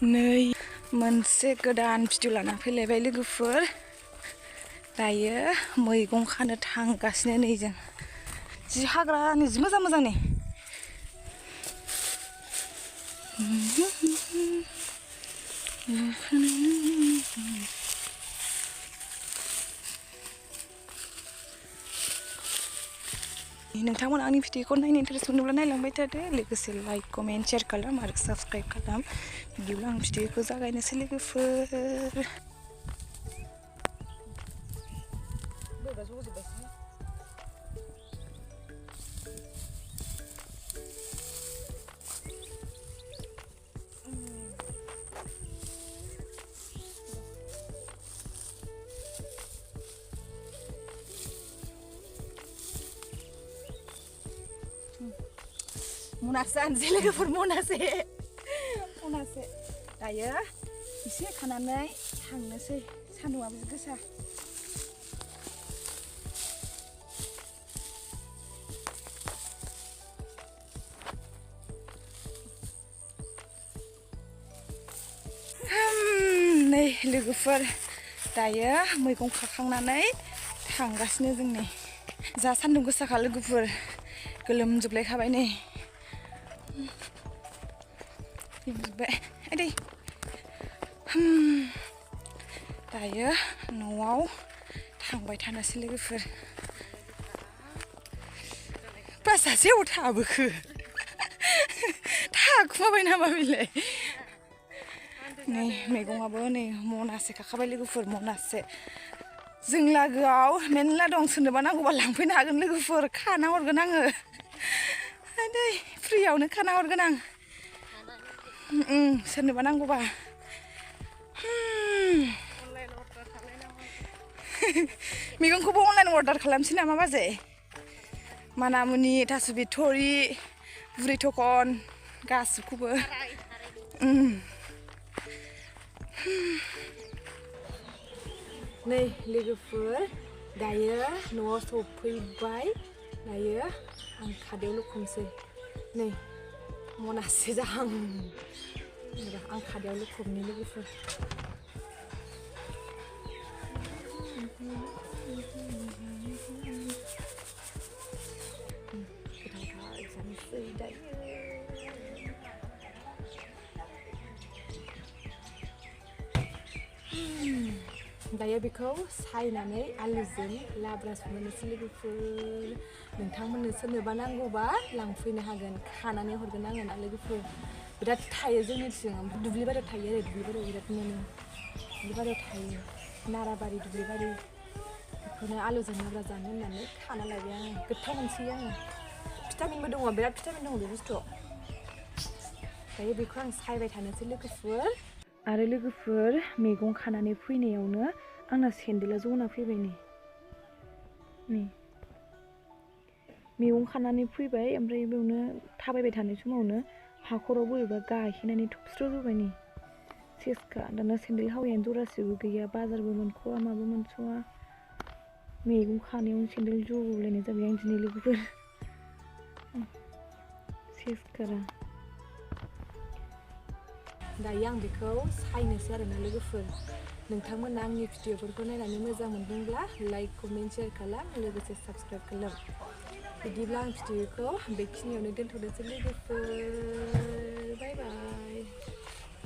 नै मोनसे गोदान भिडिअ लाना फैलायबाय लोगोफोर दायो मैगं खानो थांगासिनो नै जों जि हाग्रानि जि मोजां मोजां नै नोंथांमोन आंनि भिडिअखौ नायनो इन्टारेस्ट मोनोब्ला नायलांबाय थादो लोगोसे लाइक कमेन्ट शेयार खालाम आरो साबस्क्राइब खालाम बिदिब्ला आं भिडिअखौ जागायनोसै लोगोफोर मुनासे आनसै लोगोफोर मुनासे दायो एसे खानानै थांनोसै सान्दुंआबो गोसा नै लोगोफोर दायो मैगं खाखांनानै थांगासिनो जों नै जा सान्दुं गोसाखा लोगोफोर गोलोमजोबलायखाबाय नै दायो न'आव थांबाय थानोसै लोगोफोर बासासे अबाव थाबोखो थाखुमाबाय नामा बेलाय नै मैगङाबो नै मनासे खाखाबाय लोगोफोर मनासे जों लागोआव मेरला दं सोरनोबा नांगौबा लांफैनो हागोन लोगोफोर खाना हरगोन आङो नै फ्रियावनो खाना हरगोन आं सोरनोबा नांगौबा मैगंखौबो अनलाइन अर्डार खालामसै नामा बाजै मानामुनि थास' बिथ'रि बुरि थखन गासिबखौबो नै लोगोफोर दायो न'आव सफैबाय दायो आं खादायाव लखबनोसै नै मनासे जाहां आं खादायाव लखबनि लोगोफोर जानोसै दायो दायो बेखौ सायनानै आलुजों लाब्रा संनोसै लोगोफोर नोंथांमोननो सोरनोबा नांगौबा लांफैनो हागोन खानानै हरगोन आङो ना लोगोफोर बिराद थायो जोंनिथिं ओमफ्राय दुब्लिबारियाव थायो आरो दुब्लिबारियाव बिराद मोनो दुब्लिबारियाव थायो नाराबारि दुब्लिबारि बेखौनो आलुजों लाब्रा जानो होननानै खाना लायबाय आङो गोथाव मोनसोयो आङो भिटामिनबो दङ बिराद भिटामिन दङ बे बुस्थुआव दायो बेखौ आं सायबाय थानोसै लोगोफोर आरो लोगोफोर मैगं खानानै फैनायावनो आंना सेन्देला जना फैबाय नै मैगं खानानै फैबाय ओमफ्राय बेयावनो थाबायबाय थानाय समावनो हाखराव बोरैबा गाहेनानै थबस्र'जोब्बाय नै सेसखा दाना सेन्देल हावायानो जरासेबो गैया बाजारबो मोनख'वा माबो मोनस'वा मैगं खानायावनो सेन्देल जबोलायनाय जाबाय आं दिनै लोगोफोर सेसखारा दायो आं बेखौ सायनोसै आरोना लोगोफोर नोंथांमोना आंनि भिडिअफोरखौ नायनानै मोजां मोनदोंब्ला लाइक कमेन्ट शेयार खालाम लोगोसे साबस्क्राइब खालाम बिदिब्ला आं भिडिअखौ बेखिनियावनो दोनथ'नोसै लोगोफोर